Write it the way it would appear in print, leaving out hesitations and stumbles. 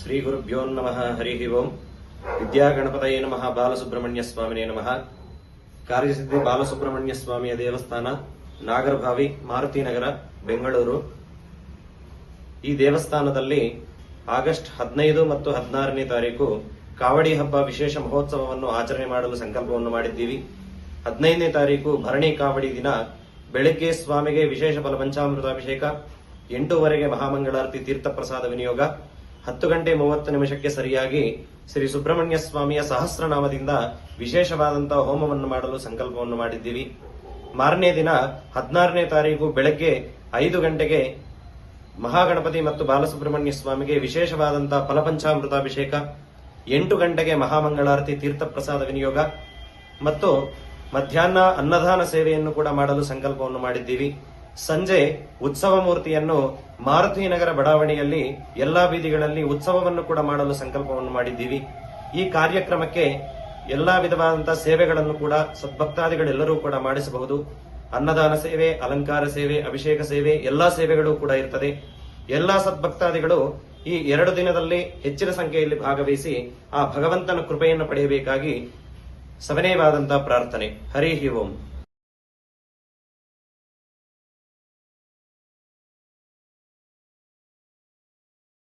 ಶ್ರೀ ಗುರುಭ್ಯೋ ನಮಃ. ಹರಿ ಓಂ. ವಿದ್ಯಾಗಣಪತಯೇ ನಮಃ. ಬಾಲಸುಬ್ರಹ್ಮಣ್ಯ ಸ್ವಾಮಿನೇ ನಮಃ. ಕಾರ್ಯಸಿದ್ಧಿ ಬಾಲಸುಬ್ರಹ್ಮಣ್ಯ ಸ್ವಾಮಿಯ ದೇವಸ್ಥಾನ, ನಾಗರಭಾವಿ, ಮಾರುತಿನಗರ, ಬೆಂಗಳೂರು. ಈ ದೇವಸ್ಥಾನದಲ್ಲಿ ಆಗಸ್ಟ್ 15 ಮತ್ತು 16ನೇ ತಾರೀಕು ಕಾವಡಿ ಹಬ್ಬ ವಿಶೇಷ ಮಹೋತ್ಸವವನ್ನು ಆಚರಣೆ ಮಾಡಲು ಸಂಕಲ್ಪವನ್ನು ಮಾಡಿದ್ದೀವಿ. 15ನೇ ತಾರೀಕು ಭರಣಿ ಕಾವಡಿ ದಿನ ಬೆಳಗ್ಗೆ ಸ್ವಾಮಿಗೆ ವಿಶೇಷ ಫಲಪಂಚಾಮೃತಾಭಿಷೇಕ, 8:00 ಮಹಾಮಂಗಳಾರತಿ, ತೀರ್ಥ ಪ್ರಸಾದ ವಿನಿಯೋಗ, 10:30 ಸರಿಯಾಗಿ ಶ್ರೀ ಸುಬ್ರಹ್ಮಣ್ಯ ಸ್ವಾಮಿಯ ಸಹಸ್ರನಾಮದಿಂದ ವಿಶೇಷವಾದಂತಹ ಹೋಮವನ್ನು ಮಾಡಲು ಸಂಕಲ್ಪವನ್ನು ಮಾಡಿದ್ದೀವಿ. ಮಾರನೇ ದಿನ 16ನೇ ತಾರೀಕು ಬೆಳಗ್ಗೆ 5 ಗಂಟೆಗೆ ಮಹಾಗಣಪತಿ ಮತ್ತು ಬಾಲಸುಬ್ರಹ್ಮಣ್ಯ ಸ್ವಾಮಿಗೆ ವಿಶೇಷವಾದಂತಹ ಫಲಪಂಚಾಮೃತಾಭಿಷೇಕ, 8 ಗಂಟೆಗೆ ಮಹಾಮಂಗಳಾರತಿ, ತೀರ್ಥ ಪ್ರಸಾದ ವಿನಿಯೋಗ ಮತ್ತು ಮಧ್ಯಾಹ್ನ ಅನ್ನದಾನ ಸೇವೆಯನ್ನು ಕೂಡ ಮಾಡಲು ಸಂಕಲ್ಪವನ್ನು ಮಾಡಿದ್ದೀವಿ. ಸಂಜೆ ಉತ್ಸವ ಮೂರ್ತಿಯನ್ನು ಮಾರುತಿನಗರ ಬಡಾವಣೆಯಲ್ಲಿ ಎಲ್ಲಾ ಬೀದಿಗಳಲ್ಲಿ ಉತ್ಸವವನ್ನು ಕೂಡ ಮಾಡಲು ಸಂಕಲ್ಪವನ್ನು ಮಾಡಿದ್ದೀವಿ. ಈ ಕಾರ್ಯಕ್ರಮಕ್ಕೆ ಎಲ್ಲಾ ವಿಧವಾದಂತಹ ಸೇವೆಗಳನ್ನು ಕೂಡ ಸದ್ಭಕ್ತಾದಿಗಳೆಲ್ಲರೂ ಕೂಡ ಮಾಡಿಸಬಹುದು. ಅನ್ನದಾನ ಸೇವೆ, ಅಲಂಕಾರ ಸೇವೆ, ಅಭಿಷೇಕ ಸೇವೆ, ಎಲ್ಲಾ ಸೇವೆಗಳು ಕೂಡ ಇರ್ತದೆ. ಎಲ್ಲಾ ಸದ್ಭಕ್ತಾದಿಗಳು ಈ 2 ದಿನದಲ್ಲಿ ಹೆಚ್ಚಿನ ಸಂಖ್ಯೆಯಲ್ಲಿ ಭಾಗವಹಿಸಿ ಆ ಭಗವಂತನ ಕೃಪೆಯನ್ನು ಪಡೆಯಬೇಕಾಗಿ ಸವನೇವಾದಂತಹ ಪ್ರಾರ್ಥನೆ. ಹರಿ ಓಂ.